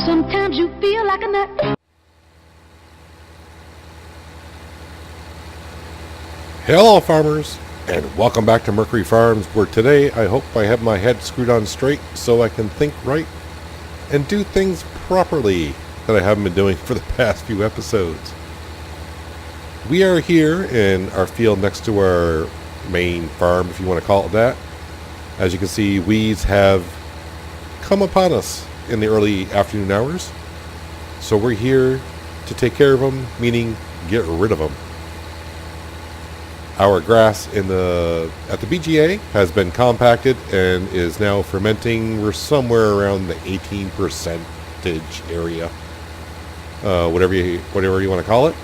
Sometimes you feel like a nut. Hello farmers, and welcome back to Mercury Farms, where today I hope I have my head screwed on straight so I can think right and do things properly that I haven't been doing for the past few episodes. We are here in our field next to our main farm, if you want to call it that. As you can see, weeds have come upon us in the early afternoon hours. So we're here to take care of them, meaning get rid of them. Our grass at the BGA has been compacted and is now fermenting. We're somewhere around the 18% area, whatever you want to call it.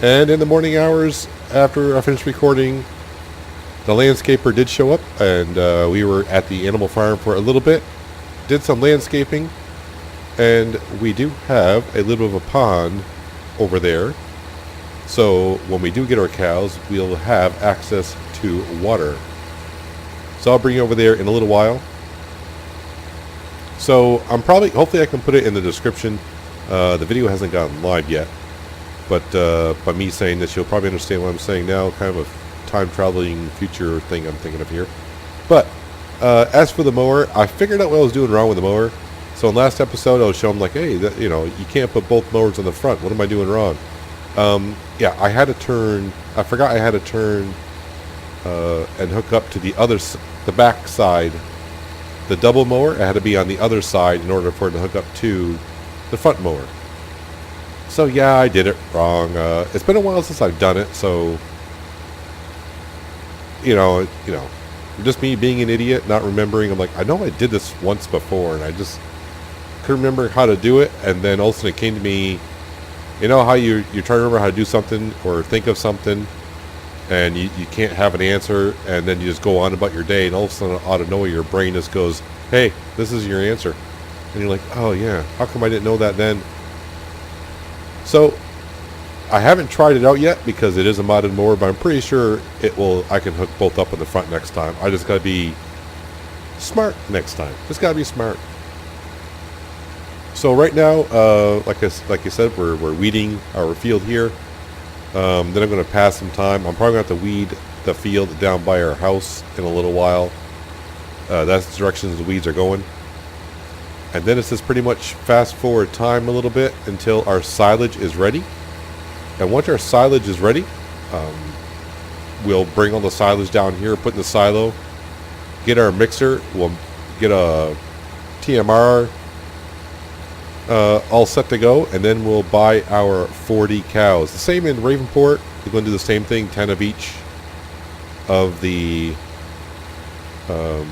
And in the morning hours after I finished recording, the landscaper did show up, and we were at the animal farm for a little bit, did some landscaping, and we do have a little bit of a pond over there. So when we do get our cows, we'll have access to water. So I'll bring you over there in a little while. So hopefully I can put it in the description. The video hasn't gone live yet, but by me saying this, you'll probably understand what I'm saying now, kind of a time-traveling future thing I'm thinking of here. But as for the mower, I figured out what I was doing wrong with the mower. So in last episode, I was showing like, hey, you can't put both mowers on the front. What am I doing wrong? Yeah, I forgot I had to turn and hook up to the back side. The double mower, it had to be on the other side in order for it to hook up to the front mower. So yeah, I did it wrong. It's been a while since I've done it, so just me being an idiot, not remembering. I'm like, I know I did this once before, and I just couldn't remember how to do it. And then all of a sudden it came to me. You know how you're trying to remember how to do something or think of something, and you can't have an answer, and then you just go on about your day, and all of a sudden out of nowhere your brain just goes, hey, this is your answer. And you're like, oh yeah, how come I didn't know that then? So I haven't tried it out yet because it is a modded mower, but I'm pretty sure I can hook both up in the front next time. I just gotta be smart next time. Just gotta be smart. So right now, like you said, we're weeding our field here. Then I'm going to pass some time. I'm probably going to have to weed the field down by our house in a little while. That's the direction the weeds are going. And then it's just pretty much fast forward time a little bit until our silage is ready. And once our silage is ready, we'll bring all the silage down here, put in the silo, get our mixer. We'll get a TMR all set to go, and then we'll buy our 40 cows. The same in Ravenport. We're going to do the same thing, 10 of each of the I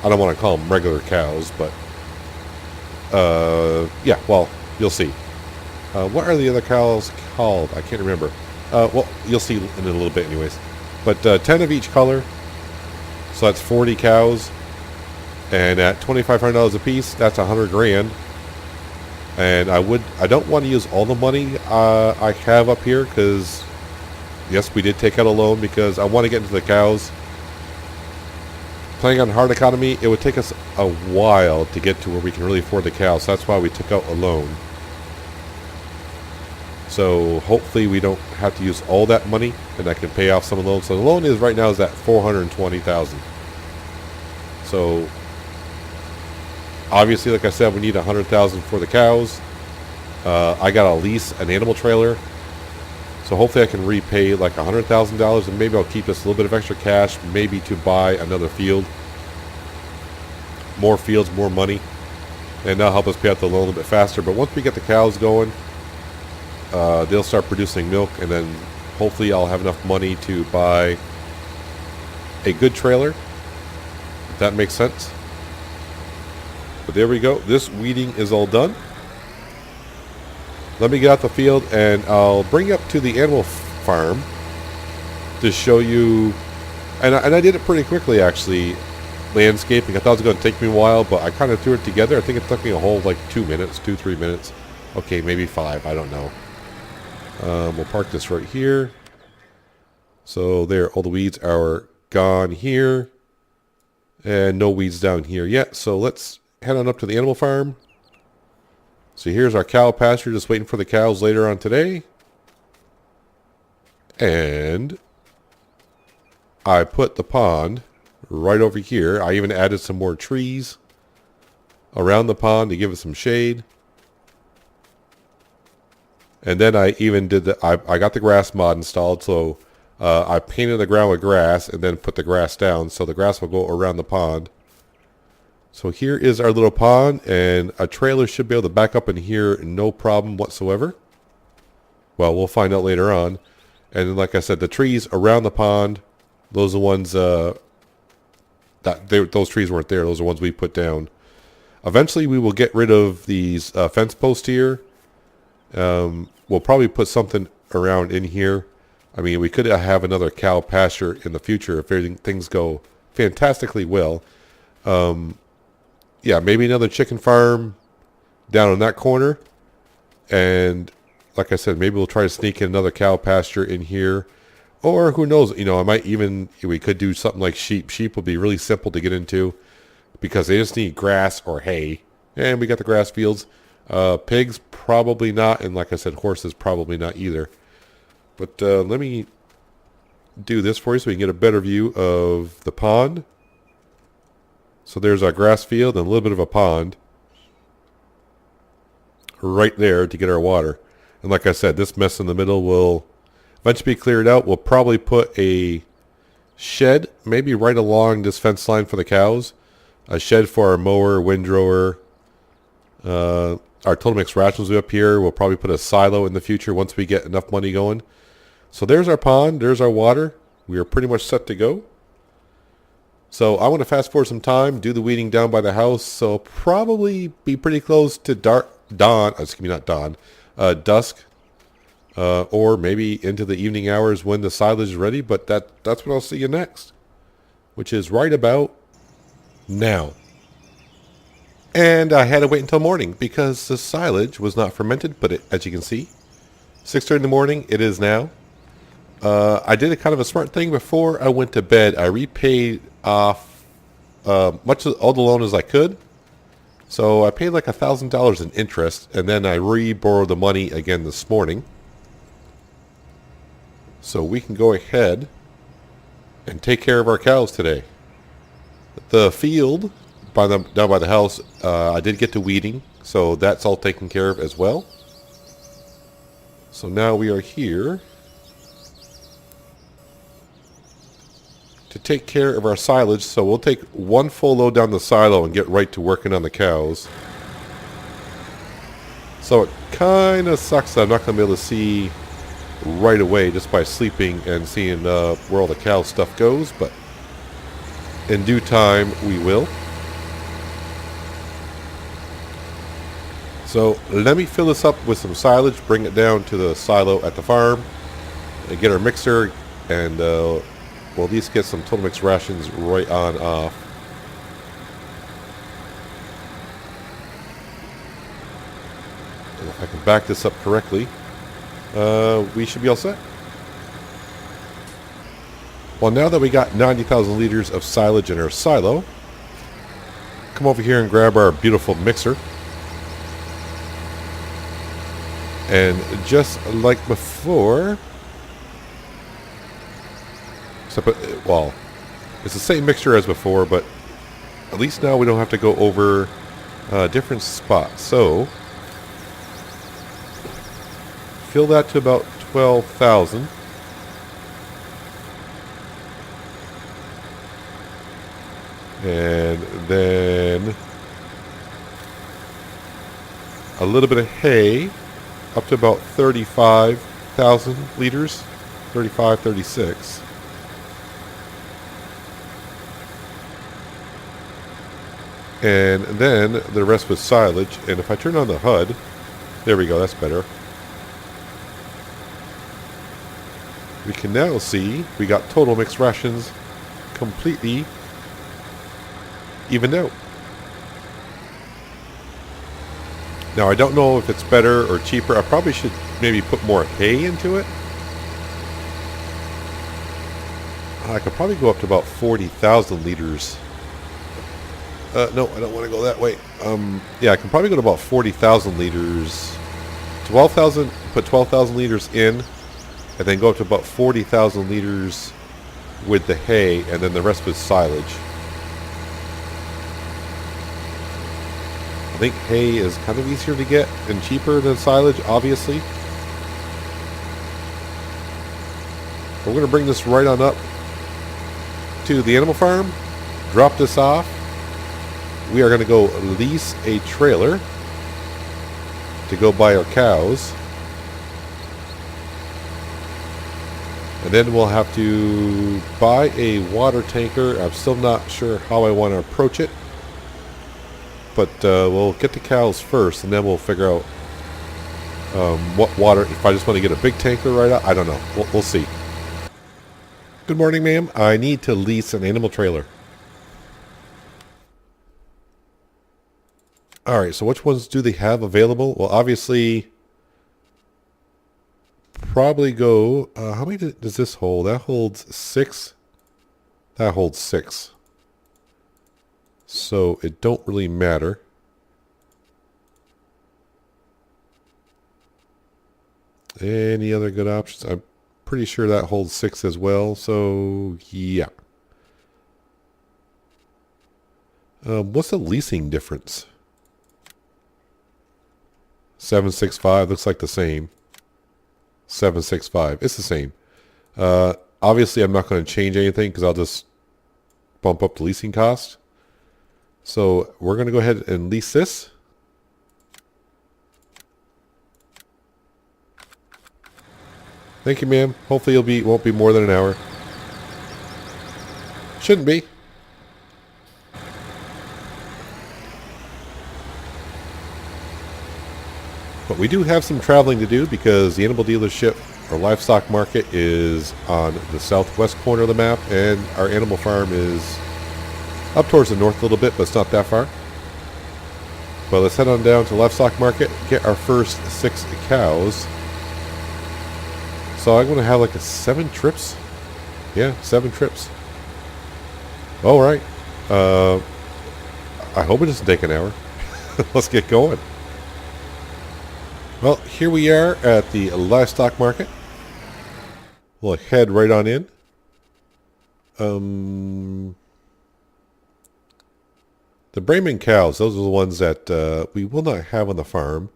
don't want to call them regular cows, but yeah, well, you'll see. What are the other cows called? I can't remember. Well, you'll see in a little bit anyways. But 10 of each color, so that's 40 cows. And at $2,500 a piece, that's $100,000. And I don't want to use all the money I have up here, because yes, we did take out a loan because I want to get into the cows. Playing on hard economy, it would take us a while to get to where we can really afford the cows. So that's why we took out a loan. So hopefully we don't have to use all that money, and I can pay off some of the loans. So the loan is right now is at $420,000. So obviously, like I said, we need $100,000 for the cows. I got to lease an animal trailer, so hopefully I can repay like $100,000, and maybe I'll keep just a little bit of extra cash, maybe to buy another field, more fields, more money, and that'll help us pay out the loan a little bit faster. But once we get the cows going, they'll start producing milk, and then hopefully I'll have enough money to buy a good trailer, if that makes sense. But there we go. This weeding is all done. Let me get out the field, and I'll bring you up to the animal farm to show you. And I did it pretty quickly, actually, landscaping. I thought it was going to take me a while, but I kind of threw it together. I think it took me a whole like 2 minutes, 3 minutes. Okay, maybe 5. I don't know. We'll park this right here. So there, all the weeds are gone here. And no weeds down here yet. So let's head on up to the animal farm. So here's our cow pasture, just waiting for the cows later on today. And I put the pond right over here. I even added some more trees around the pond to give it some shade. And then I even did I got the grass mod installed, so I painted the ground with grass and then put the grass down, so the grass will go around the pond. So here is our little pond, and a trailer should be able to back up in here no problem whatsoever. Well, we'll find out later on. And then, like I said, the trees around the pond, those are the ones those trees weren't there. Those are ones we put down. Eventually, we will get rid of these fence posts here. We'll probably put something around in here. I mean, we could have another cow pasture in the future if things go fantastically well. Yeah, maybe another chicken farm down in that corner. And like I said, maybe we'll try to sneak in another cow pasture in here. Or who knows, I might we could do something like sheep. Sheep will be really simple to get into because they just need grass or hay. And we got the grass fields. Pigs, probably not. And like I said, horses, probably not either. But let me do this for you so we can get a better view of the pond. So there's our grass field and a little bit of a pond right there to get our water. And like I said, this mess in the middle will eventually be cleared out. We'll probably put a shed maybe right along this fence line for the cows. A shed for our mower, windrower. Our total mix rations will be up here. We'll probably put a silo in the future once we get enough money going. So there's our pond. There's our water. We are pretty much set to go. So I want to fast forward some time, do the weeding down by the house. So probably be pretty close to dusk, or maybe into the evening hours when the silage is ready. But that's what I'll see you next, which is right about now. And I had to wait until morning because the silage was not fermented. But as you can see, 6:30 in the morning, it is now. I did a kind of a smart thing before I went to bed. I repaid off much of all the loan as I could. So I paid like $1,000 in interest, and then I re-borrowed the money again this morning. So we can go ahead and take care of our cows today. The field down by the house, I did get to weeding, so that's all taken care of as well. So now we are here to take care of our silage. So we'll take one full load down the silo and get right to working on the cows. So it kind of sucks that I'm not going to be able to see right away just by sleeping and seeing where all the cow stuff goes, but in due time we will. So let me fill this up with some silage, bring it down to the silo at the farm, and get our mixer, and we'll at least get some total mix rations right on off. And if I can back this up correctly, we should be all set. Well, now that we got 90,000 liters of silage in our silo, come over here and grab our beautiful mixer. And just like before, well, it's the same mixture as before, but at least now we don't have to go over different spots. So fill that to about 12,000. And then a little bit of hay up to about 35,000 liters, 35, 36. And then the rest was silage. And if I turn on the HUD, there we go, that's better. We can now see we got total mixed rations completely evened out. Now I don't know if it's better or cheaper. I probably should maybe put more hay into it. I could probably go up to about 40,000 liters No, I don't want to go that way. Yeah, I can probably go to about 40,000 liters. 12,000, put 12,000 liters in, and then go up to about 40,000 liters with the hay, and then the rest with silage. I think hay is kind of easier to get and cheaper than silage, obviously. We're going to bring this right on up to the animal farm, drop this off. We are going to go lease a trailer to go buy our cows. And then we'll have to buy a water tanker. I'm still not sure how I want to approach it. But we'll get the cows first, and then we'll figure out what water. If I just want to get a big tanker right out, I don't know. We'll see. Good morning, ma'am. I need to lease an animal trailer. Alright, so which ones do they have available? Well, obviously, probably go... how many does this hold? That holds 6. That holds 6. So it don't really matter. Any other good options? I'm pretty sure that holds 6 as well. So yeah. What's the leasing difference? 765 looks like the same. 765. It's the same. Obviously, I'm not going to change anything because I'll just bump up the leasing cost. So we're going to go ahead and lease this. Thank you, ma'am. Hopefully won't be more than an hour. Shouldn't be. But we do have some traveling to do because the animal dealership or livestock market is on the southwest corner of the map, and our animal farm is up towards the north a little bit, but it's not that far. But let's head on down to livestock market, get our first 6 cows. So I'm going to have like 7 trips. Yeah, 7 trips. All right. I hope it doesn't take an hour. Let's get going. Well, here we are at the livestock market. We'll head right on in. The Brahman cows, those are the ones that we will not have on the farm.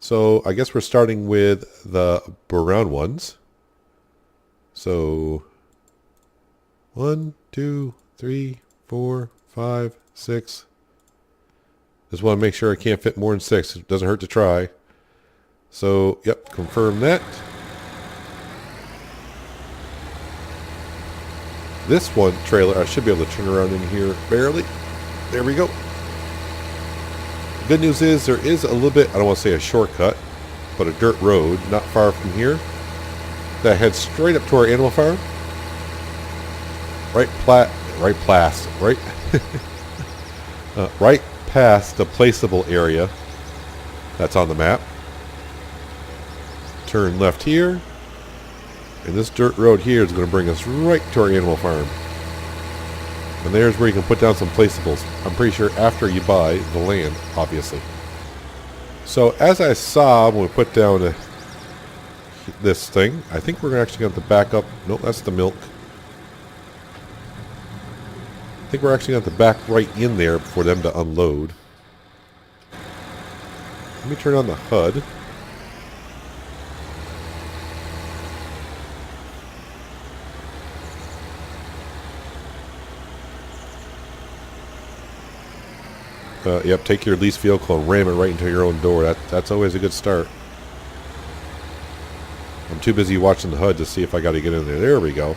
So I guess we're starting with the brown ones. So 1, 2, 3, 4, 5, 6. Just want to make sure I can't fit more than 6. It doesn't hurt to try. So, yep, confirm that. This one trailer, I should be able to turn around in here barely. There we go. The good news is there is a little bit, I don't want to say a shortcut, but a dirt road not far from here that heads straight up to our animal farm. Right past the placeable area that's on the map. Turn left here, and this dirt road here is going to bring us right to our animal farm. And there's where you can put down some placeables. I'm pretty sure after you buy the land, obviously. So as I saw when we put down this thing, I think we're actually going to have to back up. Nope, that's the milk. I think we're actually going to have to back right in there for them to unload. Let me turn on the HUD. Yep, take your leased vehicle and ram it right into your own door. That's always a good start. I'm too busy watching the HUD to see if I got to get in there. There we go.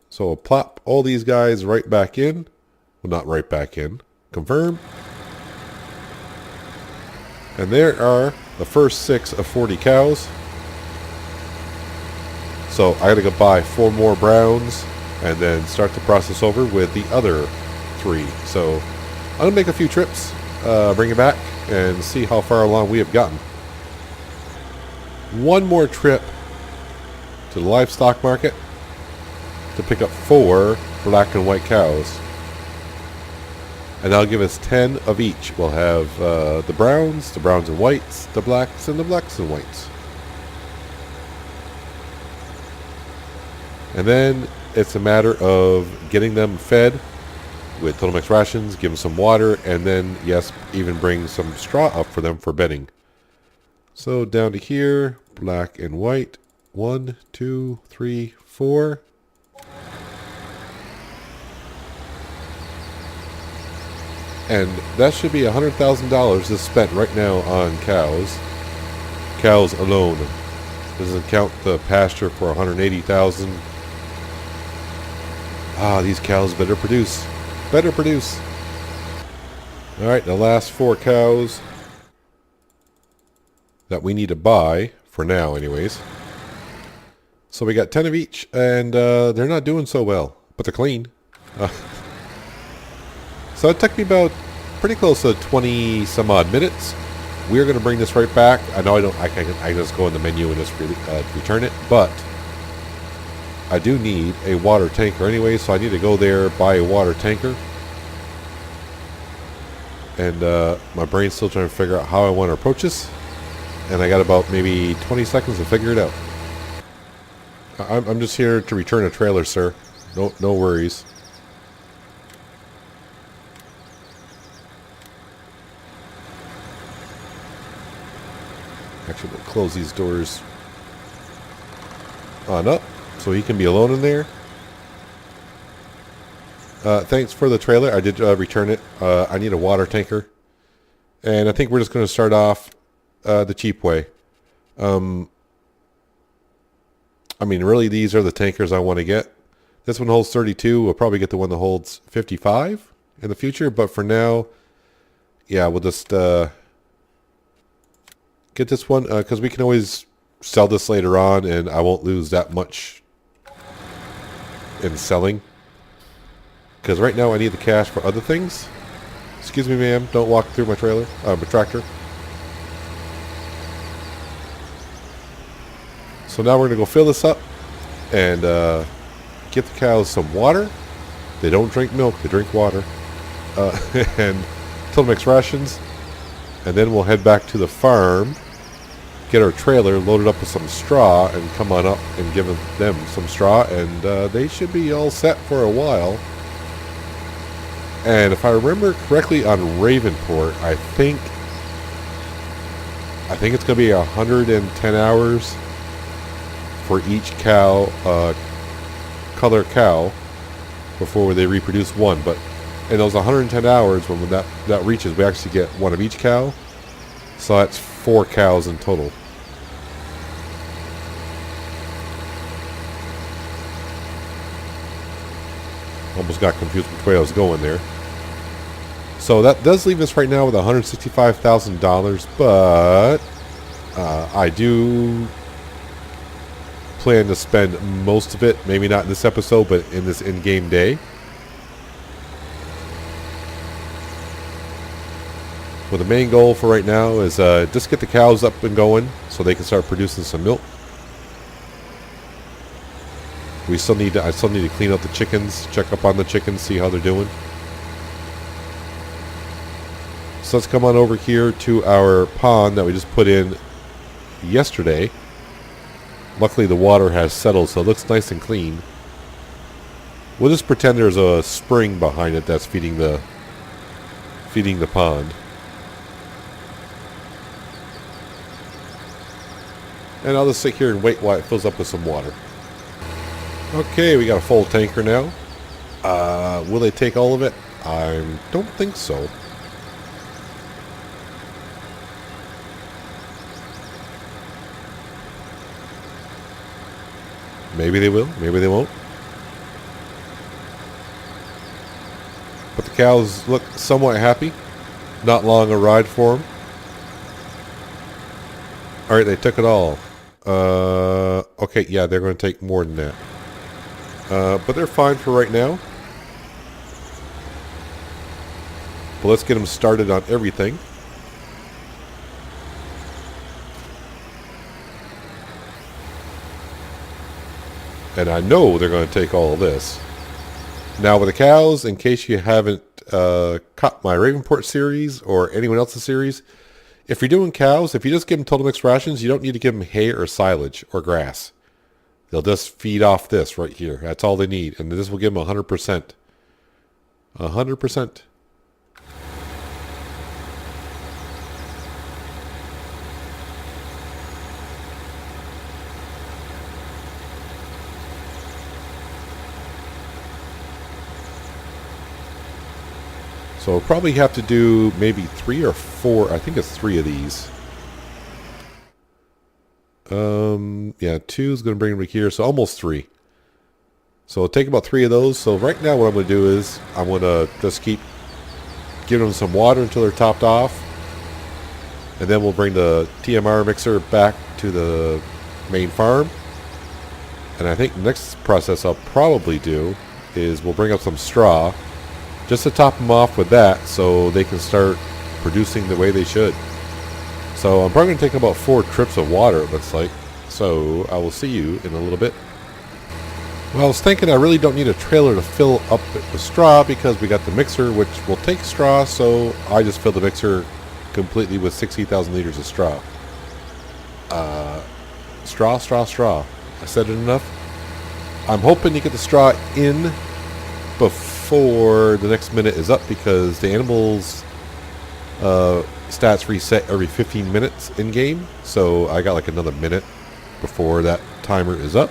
So we'll plop all these guys right back in. Well, not right back in. Confirm. And there are the first 6 of 40 cows. So I got to go buy 4 more browns and then start the process over with the other 3. So I'm going to make a few trips, bring it back, and see how far along we have gotten. One more trip to the livestock market to pick up 4 black and white cows. And that'll give us 10 of each. We'll have the browns and whites, the blacks and whites. And then it's a matter of getting them fed with Total Mix rations, give them some water, and then, yes, even bring some straw up for them for bedding. So down to here, black and white. 1, 2, 3, 4. And that should be $100,000 is spent right now on cows. Cows alone. Doesn't count the pasture for $180,000. Ah, these cows better produce. Better produce. Alright, the last 4 cows that we need to buy, for now anyways. So we got 10 of each, and they're not doing so well, but they're clean. So it took me about pretty close to 20 some odd minutes. We're going to bring this right back. I know I can just go in the menu and just return it, but I do need a water tanker anyway, so I need to go there, buy a water tanker. And my brain's still trying to figure out how I want to approach this. And I got about maybe 20 seconds to figure it out. I'm just here to return a trailer, sir. No worries. Actually, we'll close these doors on up so he can be alone in there. Thanks for the trailer. I did return it. I need a water tanker. And I think we're just going to start off the cheap way. I mean, really, these are the tankers I want to get. This one holds 32. We'll probably get the one that holds 55 in the future. But for now, yeah, we'll just get this one. Because we can always sell this later on. And I won't lose that much in selling. Because right now I need the cash for other things. Excuse me, ma'am. Don't walk through my trailer. My tractor. So now we're going to go fill this up. And get the cows some water. They don't drink milk. They drink water. And Total Mix rations. And then we'll head back to the farm. Get our trailer loaded up with some straw. And come on up and give them some straw. And they should be all set for a while. And if I remember correctly on Ravenport, I think it's going to be 110 hours for each cow, color cow, before they reproduce one. But in those 110 hours, when that reaches, we actually get one of each cow. So that's 4 cows in total. Almost got confused which way I was going there. So that does leave us right now with $165,000, but I do plan to spend most of it, maybe not in this episode, but in this in-game day. Well, the main goal for right now is just get the cows up and going so they can start producing some milk. I still need to clean out the chickens, check up on the chickens, see how they're doing. So let's come on over here to our pond that we just put in yesterday. Luckily the water has settled, so it looks nice and clean. We'll just pretend there's a spring behind it that's feeding the pond. And I'll just sit here and wait while it fills up with some water. Okay, we got a full tanker now. Will they take all of it? I don't think so. Maybe they will, maybe they won't. But the cows look somewhat happy. Not long a ride for them. Alright, they took it all. Okay, yeah, they're going to take more than that. But they're fine for right now. But let's get them started on everything. And I know they're going to take all of this. Now with the cows, in case you haven't caught my Ravenport series or anyone else's series, if you're doing cows, if you just give them total mixed rations, you don't need to give them hay or silage or grass. They'll just feed off this right here. That's all they need. And this will give them 100%. 100%. So we'll probably have to do maybe 3 or 4. I think it's 3 of these. Yeah, 2 is going to bring them to here, so almost 3. So it'll take about 3 of those. So right now what I'm going to do is I'm going to just keep giving them some water until they're topped off. And then we'll bring the TMR mixer back to the main farm. And I think the next process I'll probably do is we'll bring up some straw just to top them off with that so they can start producing the way they should. So I'm probably going to take about 4 trips of water, it looks like. So I will see you in a little bit. Well, I was thinking I really don't need a trailer to fill up with straw because we got the mixer, which will take straw. So I just fill the mixer completely with 60,000 liters of straw. Straw. I said it enough. I'm hoping to get the straw in before the next minute is up because the animals stats reset every 15 minutes in game, so I got like another minute before that timer is up.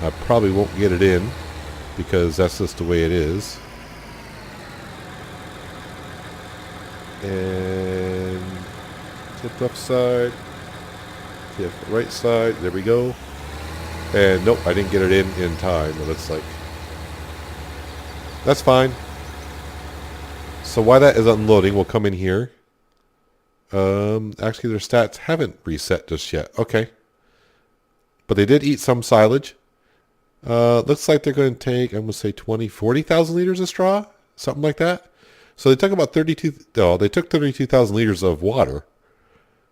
I probably won't get it in because that's just the way it is. And tip left side, tip right side, there we go. And nope, I didn't get it in time. But it's like, that's fine. So while that is unloading, we'll come in here. Actually, their stats haven't reset just yet. Okay. But they did eat some silage. Looks like they're going to take, I'm going to say 40,000 liters of straw. Something like that. So they took about 32,000 liters of water.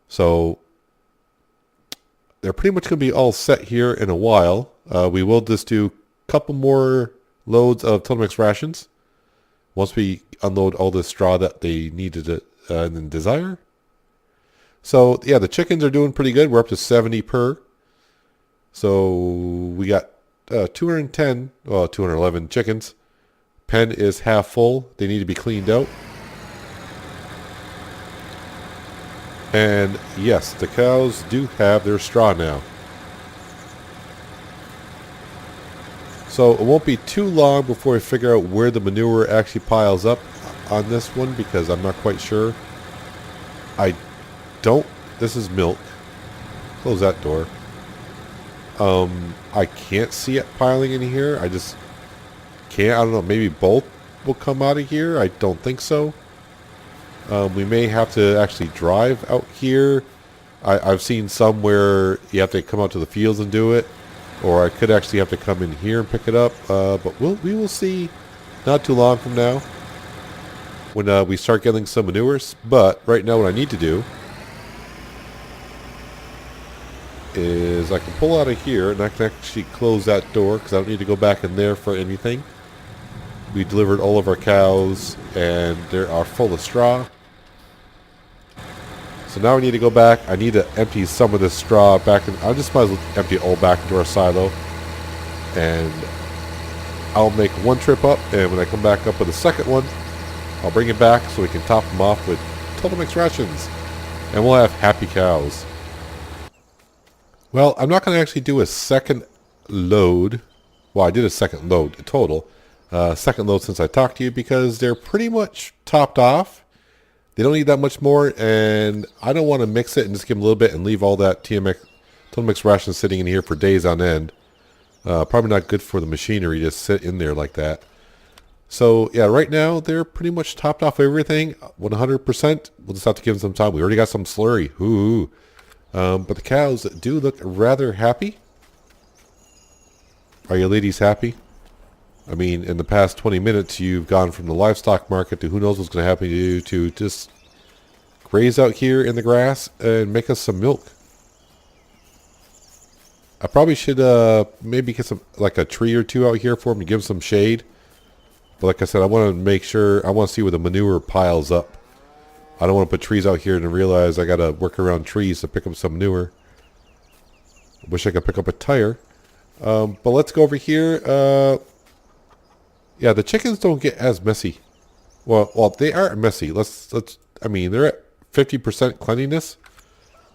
So they're pretty much going to be all set here in a while. We will just do a couple more loads of total mix rations once we unload all the straw that they needed and desire. So yeah, the chickens are doing pretty good. We're up to 70 per. So we got 211 chickens. Pen is half full. They need to be cleaned out. And yes, the cows do have their straw now. So it won't be too long before I figure out where the manure actually piles up on this one because I'm not quite sure. This is milk. Close that door. I can't see it piling in here. I just can't. I don't know. Maybe both will come out of here. I don't think so. We may have to actually drive out here. I've seen some where you have to come out to the fields and do it. Or I could actually have to come in here and pick it up. But we will see not too long from now when we start getting some manures. But right now what I need to do is I can pull out of here and I can actually close that door because I don't need to go back in there for anything. We delivered all of our cows and they are full of straw. So now we need to go back. I need to empty some of this straw back in. I just might as well empty it all back into our silo. And I'll make one trip up, and when I come back up with a second one, I'll bring it back so we can top them off with total mixed rations. And we'll have happy cows. Well, I'm not going to actually do a second load. Well, I did a second load total. Second load since I talked to you because they're pretty much topped off. They don't need that much more, and I don't want to mix it and just give them a little bit and leave all that total mixed ration sitting in here for days on end. Probably not good for the machinery to sit in there like that. So, yeah, right now, they're pretty much topped off everything, 100%. We'll just have to give them some time. We already got some slurry. Ooh. But the cows do look rather happy. Are you ladies happy? I mean, in the past 20 minutes, you've gone from the livestock market to who knows what's going to happen to you to just graze out here in the grass and make us some milk. I probably should maybe get some like a tree or two out here for them to give them some shade. But like I said, I want to make sure, I want to see where the manure piles up. I don't want to put trees out here and realize I got to work around trees to pick up some manure. Wish I could pick up a tire. But let's go over here. Yeah, the chickens don't get as messy. Well, they are messy. I mean, they're at 50% cleanliness,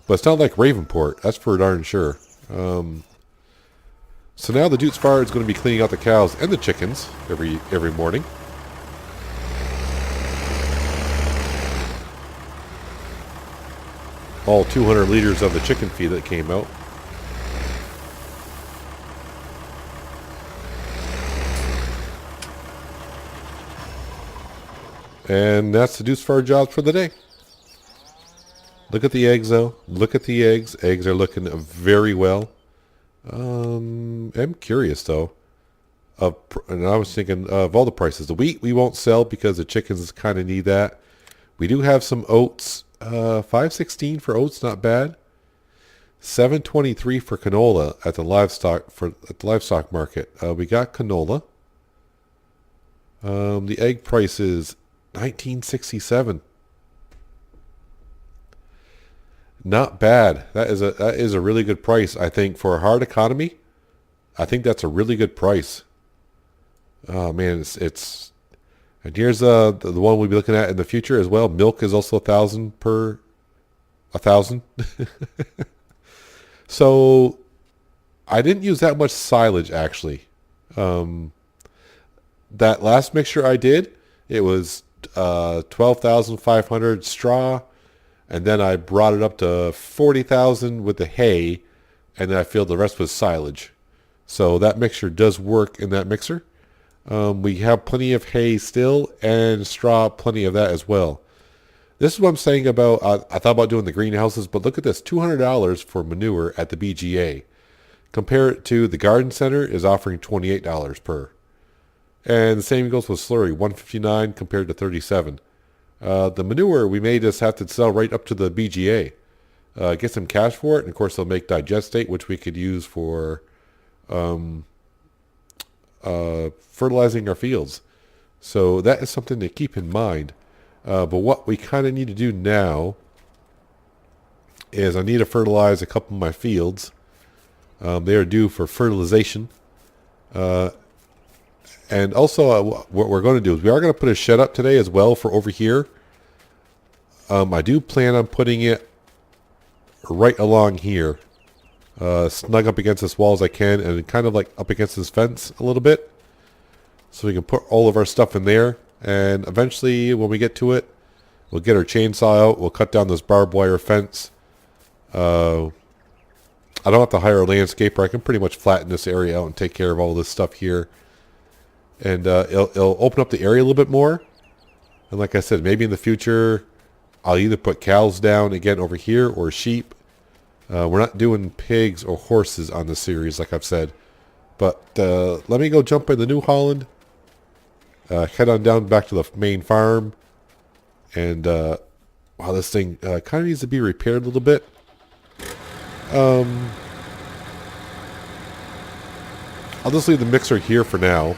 but it's not like Ravenport. That's for darn sure. So now the Dude's Fire is going to be cleaning out the cows and the chickens every morning. All 200 liters of the chicken feed that came out. And that's the Deuce Far jobs for the day. Look at the eggs, though. Look at the eggs. Eggs are looking very well. I'm curious, though. And I was thinking of all the prices. The wheat we won't sell because the chickens kind of need that. We do have some oats. $5.16 for oats, not bad. $7.23 for canola at the livestock market. We got canola. The egg price is $19.67. Not bad. That is a really good price. I think for a hard economy, I think that's a really good price. Oh man, it's and here's the one we'll be looking at in the future as well. Milk is also $1,000 So I didn't use that much silage actually. That last mixture I did, it was 12,500 straw, and then I brought it up to 40,000 with the hay, and then I filled the rest with silage. So that mixture does work in that mixer. We have plenty of hay still, and straw, plenty of that as well. This is what I'm saying about, I thought about doing the greenhouses, but look at this, $200 for manure at the BGA. Compare it to the garden center is offering $28 per. And the same goes with slurry, $159 compared to $37. The manure, we may just have to sell right up to the BGA. Get some cash for it, and of course they'll make digestate, which we could use for fertilizing our fields. So that is something to keep in mind. But what we kind of need to do now is I need to fertilize a couple of my fields. They are due for fertilization. And also what we're going to do is we are going to put a shed up today as well for over here. I do plan on putting it right along here. Snug up against this wall as I can, and kind of like up against this fence a little bit. So we can put all of our stuff in there. And eventually when we get to it, we'll get our chainsaw out. We'll cut down this barbed wire fence. I don't have to hire a landscaper. I can pretty much flatten this area out and take care of all this stuff here. And it'll open up the area a little bit more. And like I said, maybe in the future, I'll either put cows down again over here or sheep. We're not doing pigs or horses on this series, like I've said. But let me go jump in the New Holland. Head on down back to the main farm. And, wow, this thing kind of needs to be repaired a little bit. I'll just leave the mixer here for now.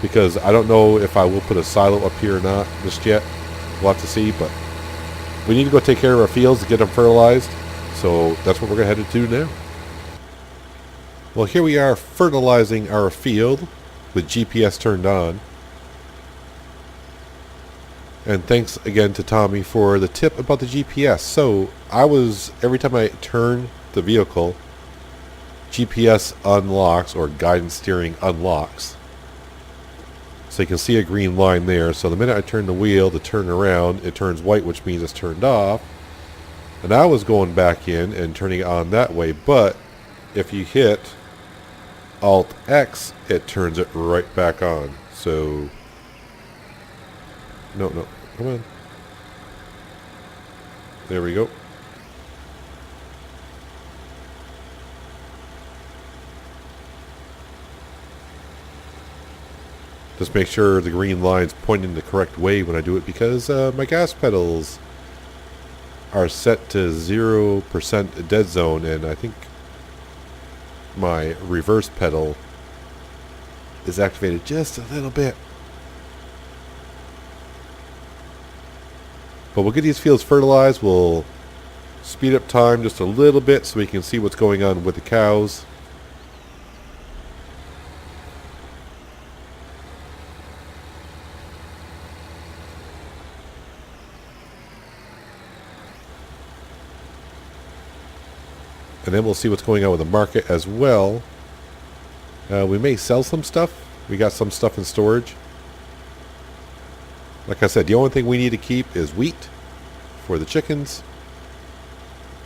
Because I don't know if I will put a silo up here or not just yet. We'll have to see, but we need to go take care of our fields to get them fertilized. So that's what we're going to head to do now. Well, here we are fertilizing our field with GPS turned on. And thanks again to Tommy for the tip about the GPS. So every time I turn the vehicle, GPS unlocks, or guidance steering unlocks. So you can see a green line there. So the minute I turn the wheel to turn around, it turns white, which means it's turned off. And I was going back in and turning it on that way. But if you hit Alt X, it turns it right back on. So, no, come on. There we go. Just make sure the green line's pointing the correct way when I do it, because my gas pedals are set to 0% dead zone, and I think my reverse pedal is activated just a little bit. But we'll get these fields fertilized. We'll speed up time just a little bit so we can see what's going on with the cows. And then we'll see what's going on with the market as well. We may sell some stuff. We got some stuff in storage. Like I said, the only thing we need to keep is wheat for the chickens.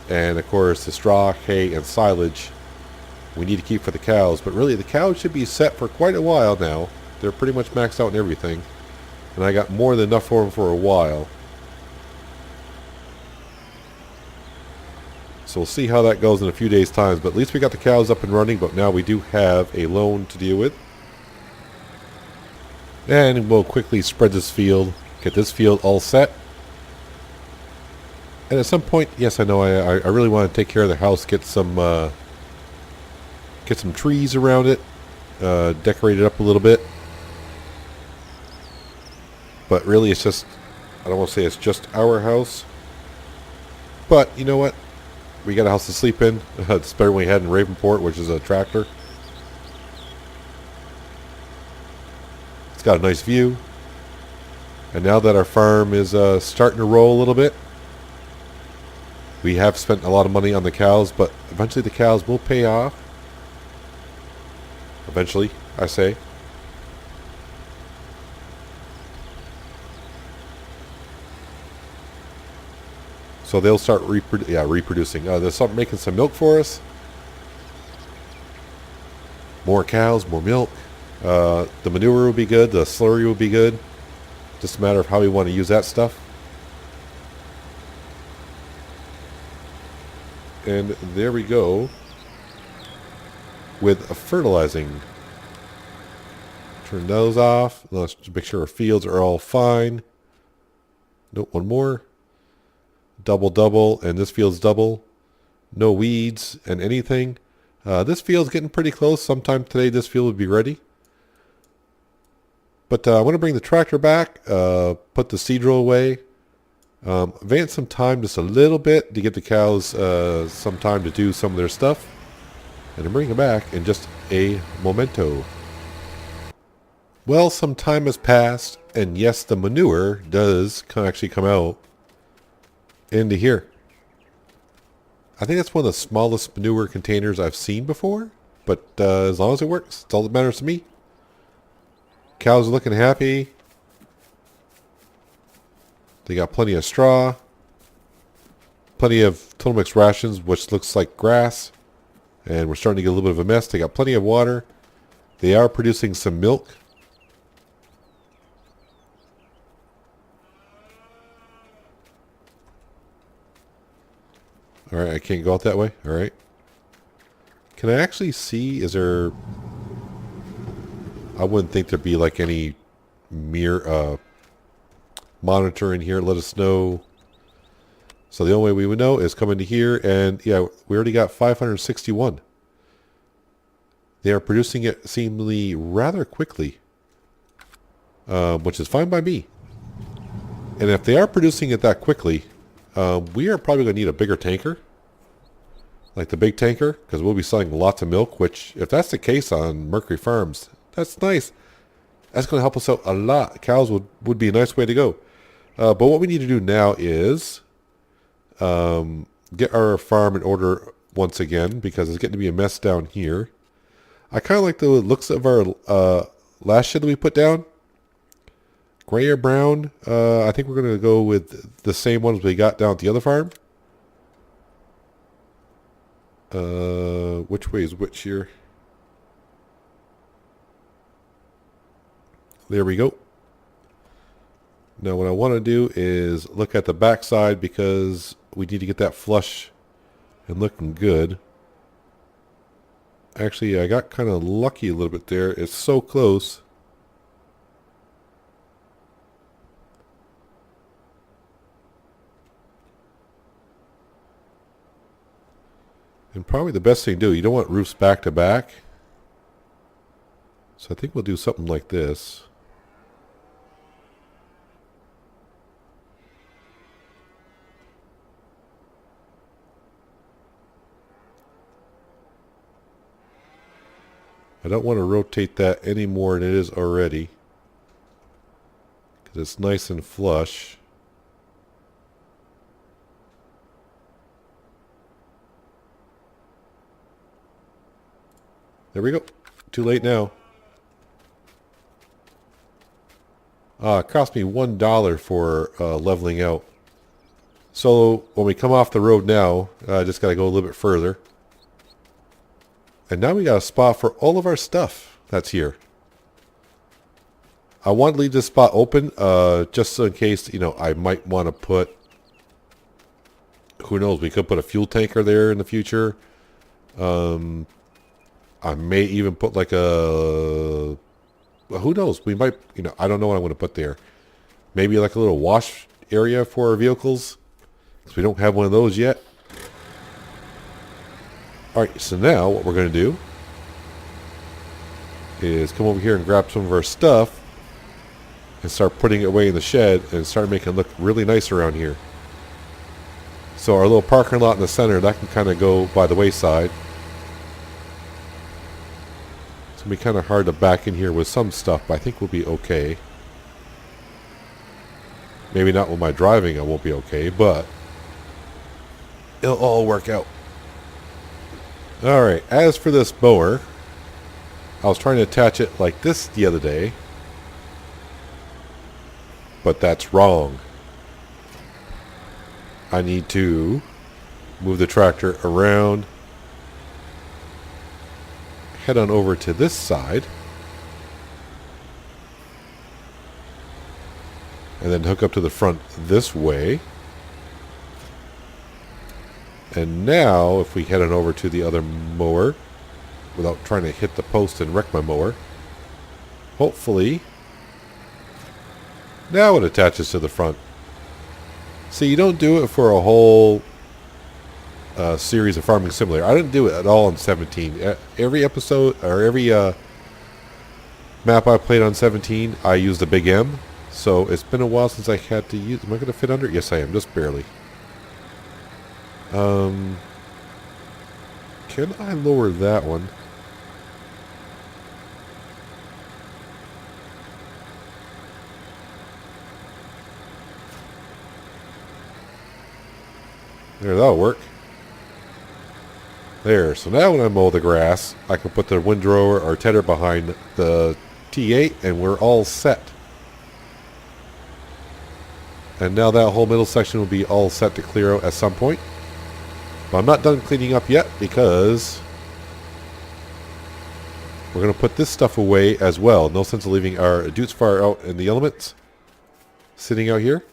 And of course the straw, hay, and silage we need to keep for the cows. But really the cows should be set for quite a while now. They're pretty much maxed out and everything. And I got more than enough for them for a while. So we'll see how that goes in a few days' time. But at least we got the cows up and running. But now we do have a loan to deal with. And we'll quickly spread this field. Get this field all set. And at some point, yes, I know I really want to take care of the house. Get some trees around it. Decorate it up a little bit. But really it's just, I don't want to say it's just our house. But you know what? We got a house to sleep in. It's better than we had in Ravenport, which is a tractor. It's got a nice view. And now that our farm is starting to roll a little bit, we have spent a lot of money on the cows, but eventually the cows will pay off. Eventually, I say. So they'll start reproducing. They'll start making some milk for us. More cows, more milk. The manure will be good. The slurry will be good. Just a matter of how we want to use that stuff. And there we go. With fertilizing. Turn those off. Let's make sure our fields are all fine. Nope, one more. Double, and this field's double. No weeds and anything. This field's getting pretty close. Sometime today this field will be ready. But I want to bring the tractor back, put the seed drill away, advance some time just a little bit to give the cows some time to do some of their stuff, and then bring them back in just a momento. Well, some time has passed, and yes, the manure does actually come out into here. I think that's one of the smallest manure containers I've seen before, but as long as it works, it's all that matters to me. Cows are looking happy. They got plenty of straw, plenty of Total Mix rations, which looks like grass, and we're starting to get a little bit of a mess. They got plenty of water. They are producing some milk. Alright, I can't go out that way. Alright. Can I actually see, is there... I wouldn't think there'd be like any mirror monitor in here. Let us know. So the only way we would know is come into here, and yeah, we already got 561. They are producing it seemingly rather quickly, which is fine by me. And if they are producing it that quickly, we are probably going to need a bigger tanker, like the big tanker, because we'll be selling lots of milk, which, if that's the case on Mercury Farms, that's nice. That's going to help us out a lot. Cows would be a nice way to go. But what we need to do now is get our farm in order once again, because it's getting to be a mess down here. I kind of like the looks of our last shed that we put down. Gray or brown. I think we're going to go with the same ones we got down at the other farm. Which way is which here? There we go. Now what I want to do is look at the back side, because we need to get that flush and looking good. Actually, I got kind of lucky a little bit there. It's so close. And probably the best thing to do, you don't want roofs back to back. So I think we'll do something like this. I don't want to rotate that any more than it is already, because it's nice and flush. There we go. Too late now. It cost me $1 for leveling out. So when we come off the road now, I just got to go a little bit further. And now we got a spot for all of our stuff that's here. I want to leave this spot open just so in case, you know, I might want to put, who knows, we could put a fuel tanker there in the future. I may even put like a, well, who knows, we might, you know, I don't know what I'm going to put there. Maybe like a little wash area for our vehicles, because we don't have one of those yet. Alright, so now what we're going to do is come over here and grab some of our stuff and start putting it away in the shed and start making it look really nice around here. So our little parking lot in the center, that can kind of go by the wayside. It's going to be kind of hard to back in here with some stuff, but I think we'll be okay. Maybe not with my driving, I won't be okay, but it'll all work out. Alright, as for this mower, I was trying to attach it like this the other day, but that's wrong. I need to move the tractor around, head on over to this side, and then hook up to the front this way. And now, if we head on over to the other mower, without trying to hit the post and wreck my mower, hopefully, now it attaches to the front. See, you don't do it for a whole series of Farming Simulator. I didn't do it at all in 17. Every episode, or every map I played on 17, I used the Big M. So it's been a while since I had to use... Am I going to fit under? Yes, I am, just barely. Can I lower that one? There, that'll work. There, so now when I mow the grass, I can put the windrower or tedder behind the T8 and we're all set. And now that whole middle section will be all set to clear out at some point. But I'm not done cleaning up yet because we're going to put this stuff away as well. No sense of leaving our Dutes Fire out in the elements sitting out here.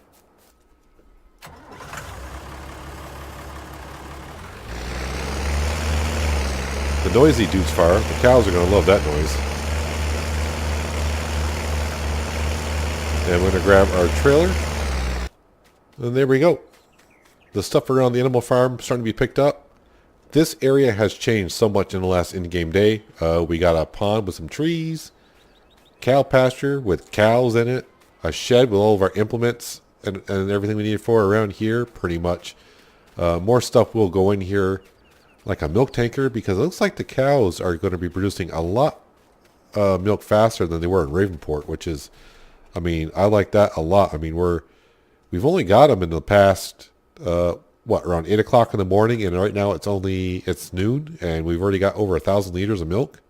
The noisy Dutes Fire. The cows are going to love that noise. And we're going to grab our trailer. And there we go. The stuff around the animal farm starting to be picked up. This area has changed so much in the last in-game day. We got a pond with some trees, cow pasture with cows in it, a shed with all of our implements and everything we need for around here, pretty much. More stuff will go in here, like a milk tanker, because it looks like the cows are going to be producing a lot milk faster than they were in Ravenport, which is, I mean, I like that a lot. I mean, we've only got them in the past, around 8 o'clock in the morning, and right now it's noon, and we've already got over 1,000 liters of milk,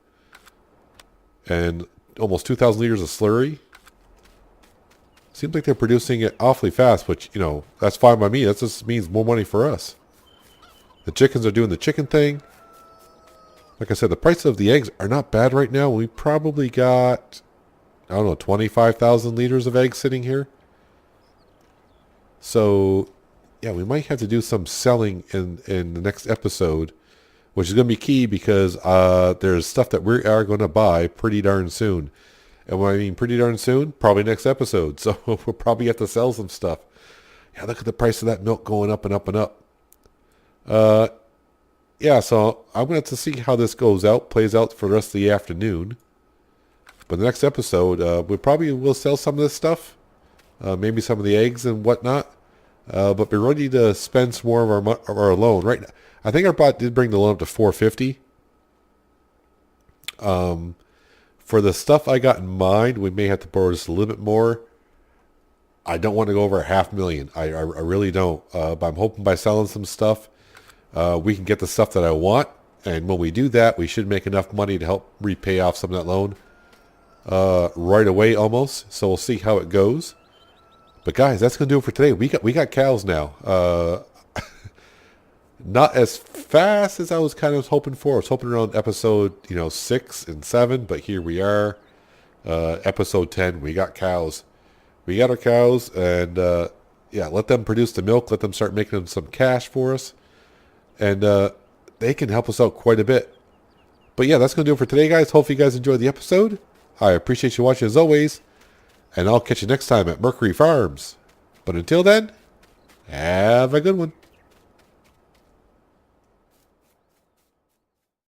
and almost 2,000 liters of slurry. Seems like they're producing it awfully fast, which, you know, that's fine by me. That just means more money for us. The chickens are doing the chicken thing. Like I said, the price of the eggs are not bad right now. We probably got, I don't know, 25,000 liters of eggs sitting here. So, yeah, we might have to do some selling in the next episode, which is going to be key because there's stuff that we are going to buy pretty darn soon. And when I mean pretty darn soon, probably next episode. So we'll probably have to sell some stuff. Yeah, look at the price of that milk going up and up and up. yeah, so I'm going to have to see how this plays out for the rest of the afternoon. But the next episode, we probably will sell some of this stuff. Maybe some of the eggs and whatnot. But we're ready to spend some more of our loan. Right now, I think our bot did bring the loan up to 450. For the stuff I got in mind, we may have to borrow just a little bit more. I don't want to go over $500,000. I really don't. But I'm hoping by selling some stuff, we can get the stuff that I want. And when we do that, we should make enough money to help repay off some of that loan right away almost. So we'll see how it goes. But guys, that's going to do it for today. We got cows now. Not as fast as I was kind of hoping for. I was hoping around episode 6 and 7, but here we are. Episode 10, we got cows. We got our cows, and yeah, let them produce the milk. Let them start making some cash for us. And they can help us out quite a bit. But yeah, that's going to do it for today, guys. Hopefully you guys enjoyed the episode. I appreciate you watching as always. And I'll catch you next time at Mercury Farms. But until then, have a good one.